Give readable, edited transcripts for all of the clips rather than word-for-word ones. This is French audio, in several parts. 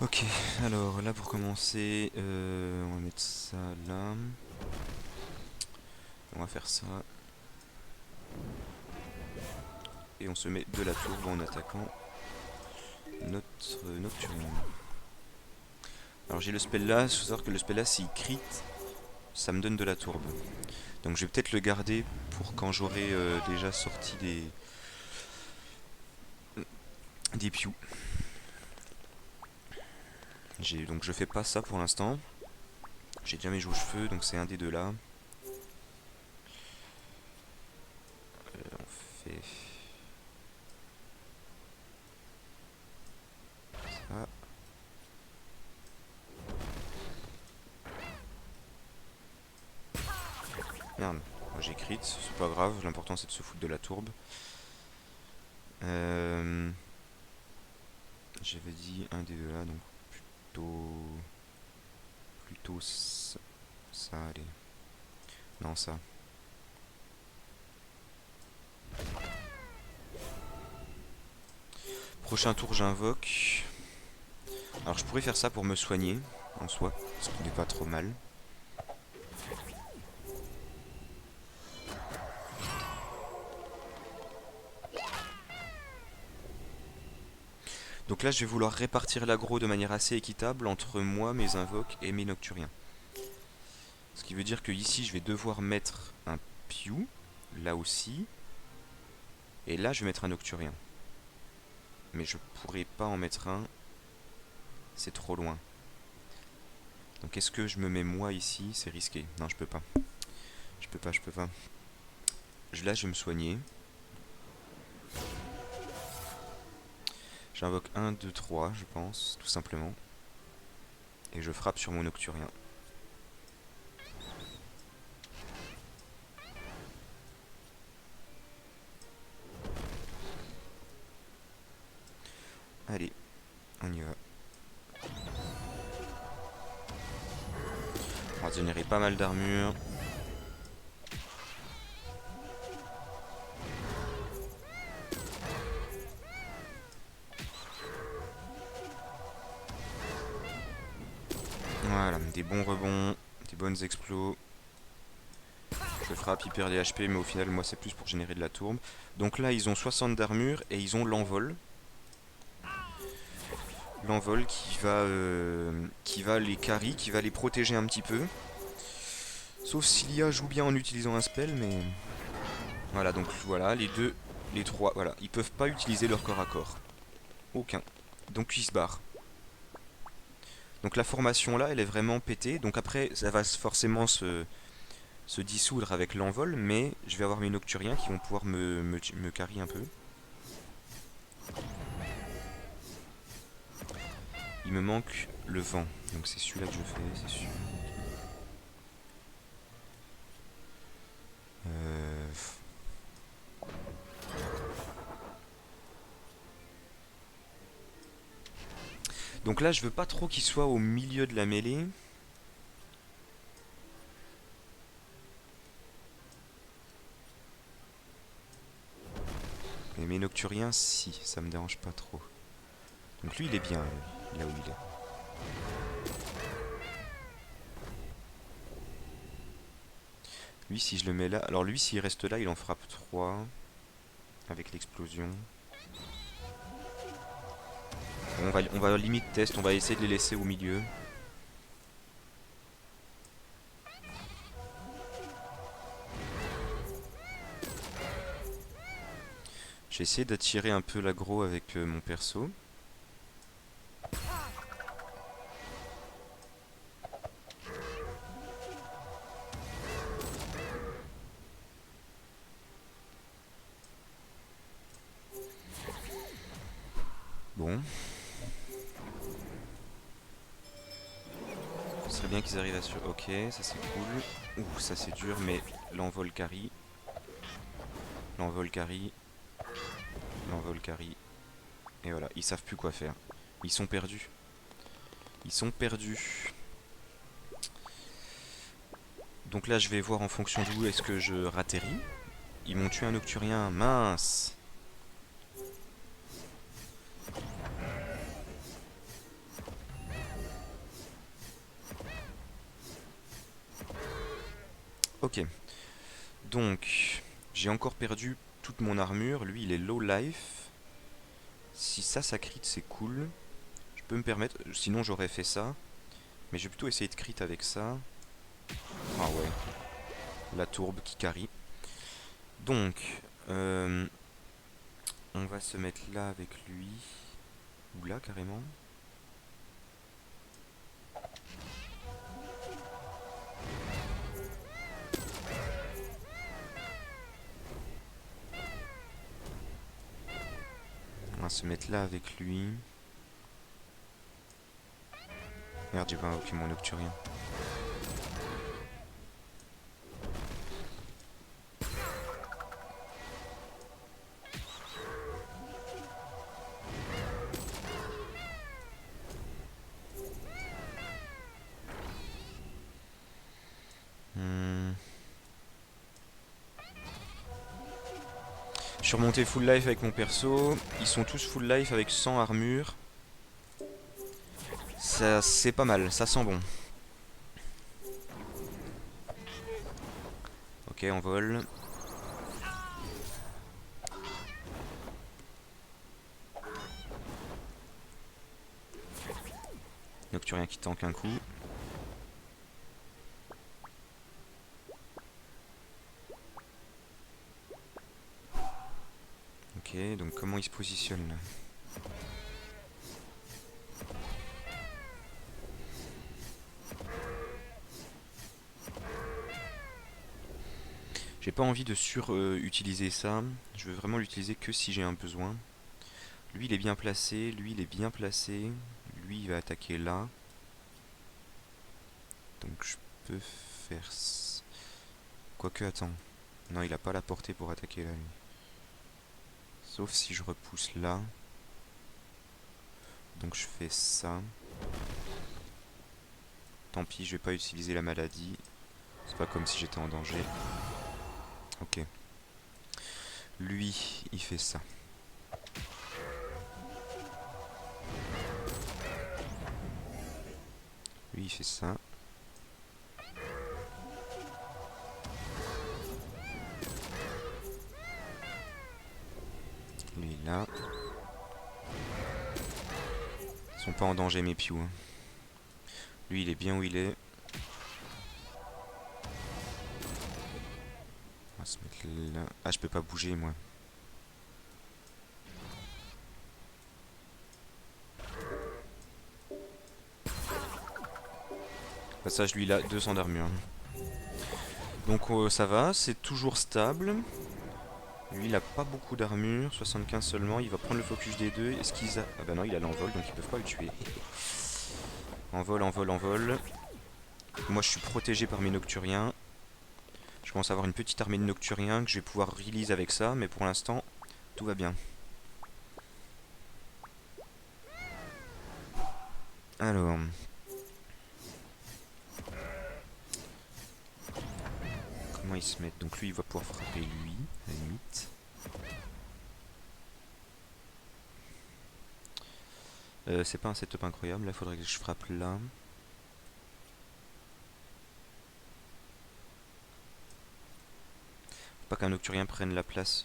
Ok, alors là pour commencer, on va mettre ça là. On va faire ça. Et on se met de la tourbe en attaquant notre Nocturne. Alors j'ai le spell là, il faut savoir que le spell là, s'il crit, ça me donne de la tourbe. Donc je vais peut-être le garder pour quand j'aurai déjà sorti des pious. Donc je fais pas ça pour l'instant. J'ai déjà mes joues cheveux, donc c'est un des deux là. On fait ça. Merde, moi j'ai crit, c'est pas grave, l'important c'est de se foutre de la tourbe. Euh, J'avais dit un des deux là, donc plutôt ça, allez. Non, ça. Prochain tour, j'invoque. Alors je pourrais faire ça pour me soigner, en soi, ce qui n'est pas trop mal. Donc là, je vais vouloir répartir l'aggro de manière assez équitable entre moi, mes invoques et mes nocturiens. Ce qui veut dire que ici, je vais devoir mettre un Pew, là aussi, et là, je vais mettre un nocturien. Mais je pourrais pas en mettre un, c'est trop loin. Donc est-ce que je me mets moi ici? C'est risqué. Non, je peux pas. Je peux pas, je peux pas. Là, je vais me soigner. J'invoque 1, 2, 3, je pense, tout simplement. Et je frappe sur mon nocturien. Allez, on y va. On va générer pas mal d'armure. Voilà, des bons rebonds, des bonnes explos. Je frappe, il perd des HP, mais au final, moi, c'est plus pour générer de la tourbe. Donc là, ils ont 60 d'armure et ils ont l'envol. L'envol qui va les carry, qui va les protéger un petit peu. Sauf s'Ilia joue bien en utilisant un spell, mais... Voilà, donc voilà, les deux, les trois, voilà. Ils peuvent pas utiliser leur corps à corps. Aucun. Donc ils se barrent. Donc la formation là, elle est vraiment pétée. Donc après, ça va forcément se dissoudre avec l'envol, mais je vais avoir mes nocturiens qui vont pouvoir me carry un peu. Il me manque le vent, donc c'est celui-là que je fais, c'est sûr. Euh... Donc là, je veux pas trop qu'il soit au milieu de la mêlée. Mais mes nocturiens, si, ça me dérange pas trop. Donc lui, il est bien, là où il est. Lui, si je le mets là... Alors lui, s'il reste là, il en frappe 3. Avec l'explosion. On va limite test, on va essayer de les laisser au milieu. J'ai essayé d'attirer un peu l'aggro avec mon perso. Bon. Ce serait bien qu'ils arrivent à sur... Ok, ça c'est cool. Ouh, ça c'est dur, mais l'envol carry. L'envol carry. L'envol carry. Et voilà, ils savent plus quoi faire. Ils sont perdus. Ils sont perdus. Donc là, je vais voir en fonction d'où est-ce que je ratterris. Ils m'ont tué un nocturien, mince. Ok. Donc, j'ai encore perdu toute mon armure. Lui, il est low life. Si ça crit, c'est cool. Je peux me permettre. Sinon, j'aurais fait ça. Mais je vais plutôt essayer de crit avec ça. Ah ouais. La tourbe qui carry. Donc, on va se mettre là avec lui. Ou là, carrément. On va se mettre là avec lui. Merde, j'ai pas invoqué mon Nocturien. Je suis remonté full life avec mon perso. Ils sont tous full life avec 100 armure. Ça, c'est pas mal, ça sent bon. Ok, on vole. Nocturien qui tank un coup. Ok, donc comment il se positionne là? J'ai pas envie de sur-utiliser ça. Je veux vraiment l'utiliser que si j'ai un besoin. Lui, il est bien placé. Lui, il est bien placé. Lui, il va attaquer là. Donc je peux faire... Quoique, attends. Non, il a pas la portée pour attaquer là, lui. Sauf si je repousse là. Donc je fais ça. Tant pis, je vais pas utiliser la maladie. C'est pas comme si j'étais en danger. Ok. Lui, il fait ça. Lui, il fait ça. Lui, là. Ils sont pas en danger, mes pious. Hein. Lui, il est bien où il est. On va se mettre là. Ah, je peux pas bouger, moi. Passage, lui, là, 200 d'armure. Donc, ça va, c'est toujours stable. Lui, il a pas beaucoup d'armure, 75 seulement. Il va prendre le focus des deux. Est-ce qu'ils a... Ah bah non, il a l'envol, donc ils peuvent pas le tuer. Envol, envol, envol. Moi, je suis protégé par mes Nocturiens. Je commence à avoir une petite armée de Nocturiens que je vais pouvoir release avec ça, mais pour l'instant, tout va bien. Alors... Comment ils se mettent? Donc lui, il va pouvoir frapper lui, à la limite. C'est pas un setup incroyable, là, faudrait que je frappe là. Pas qu'un Nocturien prenne la place...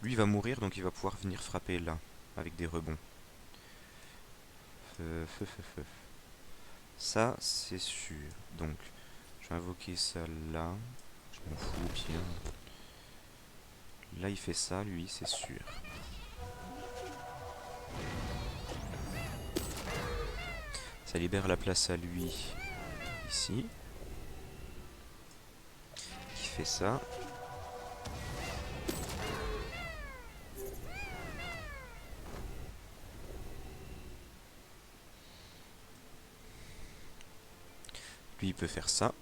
Lui, il va mourir, donc il va pouvoir venir frapper là, avec des rebonds. Ça, c'est sûr. Donc, je vais invoquer ça là. Je m'en fous au pire. Là, il fait ça, lui, c'est sûr. Ça libère la place à lui, ici. Qui fait ça. Lui, il peut faire ça.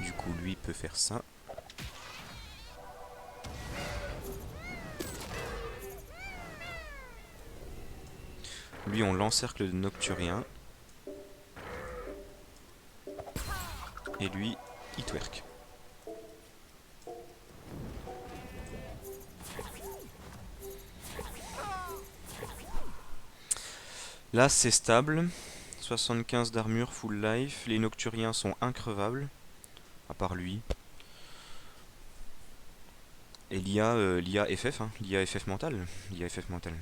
Du coup, lui, il peut faire ça. Lui, on l'encercle de Nocturien. Et lui, il twerk. Là, c'est stable. 75 d'armure, full life. Les Nocturiens sont increvables. À part lui. Et l'IA FF, hein. L'IA FF mental. L'IA FF mental.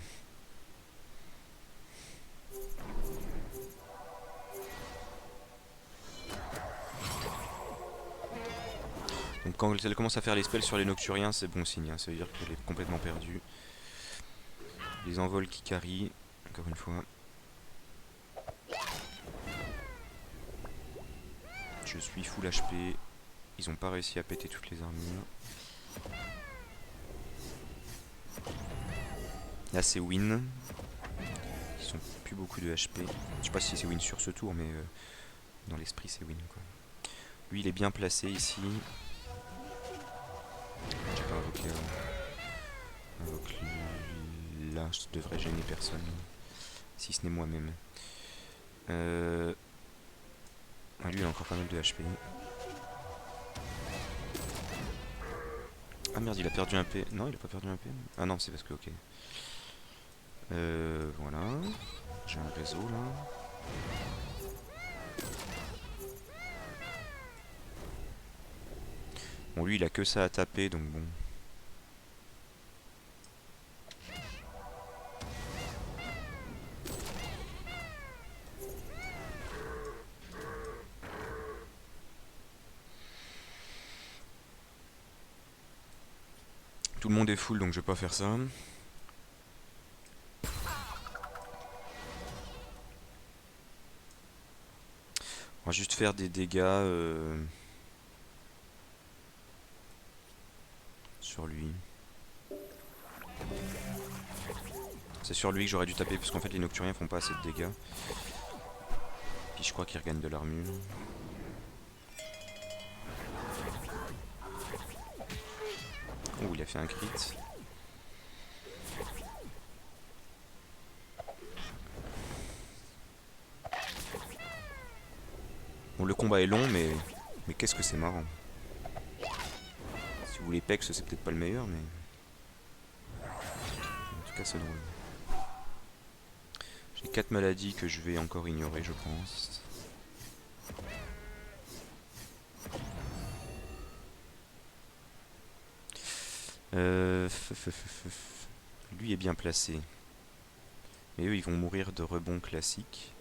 Donc quand elle commence à faire les spells sur les Nocturiens, c'est bon signe, hein. Ça veut dire qu'elle est complètement perdue. Les envols qui carry, encore une fois. Je suis full HP. Ils ont pas réussi à péter toutes les armures. Là c'est win. Ils ont plus beaucoup de HP. Je sais pas si c'est win sur ce tour, mais dans l'esprit c'est win quoi. Lui il est bien placé ici. J'ai pas invoqué. Invoque lui. Là je devrais gêner personne. Si ce n'est moi-même. Ah, lui il a encore pas mal de HP. Ah merde, il a perdu un P. Non, il a pas perdu un P. Ah non, c'est parce que ok. Voilà. J'ai un réseau là. Bon, lui il a que ça à taper donc bon. Tout le monde est full donc je vais pas faire ça. On va juste faire des dégâts sur lui. C'est sur lui que j'aurais dû taper parce qu'en fait les Nocturiens font pas assez de dégâts. Puis je crois qu'il regagne de l'armure. Oh, il a fait un crit. Bon, le combat est long, mais qu'est-ce que c'est marrant. Si vous voulez Pex, c'est peut-être pas le meilleur, mais en tout cas, c'est drôle. J'ai 4 maladies que je vais encore ignorer, je pense. Lui est bien placé. Mais eux, ils vont mourir de rebond classique.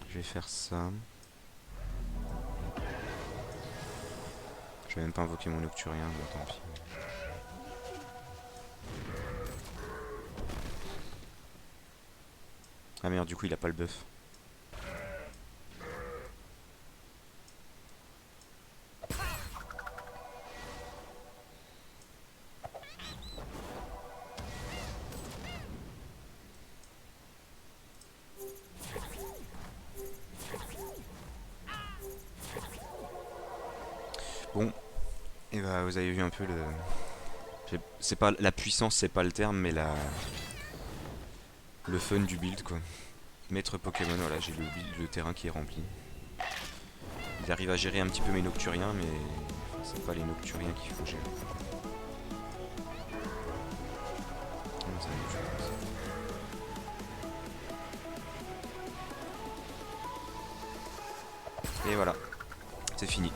Je vais faire ça. Je vais même pas invoquer mon Nocturien, bon tant pis. Ah merde, du coup il a pas le buff. Bon, et bah vous avez vu un peu le... C'est pas la puissance, c'est pas le terme, mais le fun du build quoi. Maître Pokémon, voilà, j'ai le terrain qui est rempli. Il arrive à gérer un petit peu mes Nocturiens, mais c'est pas les Nocturiens qu'il faut gérer. Et voilà, c'est fini.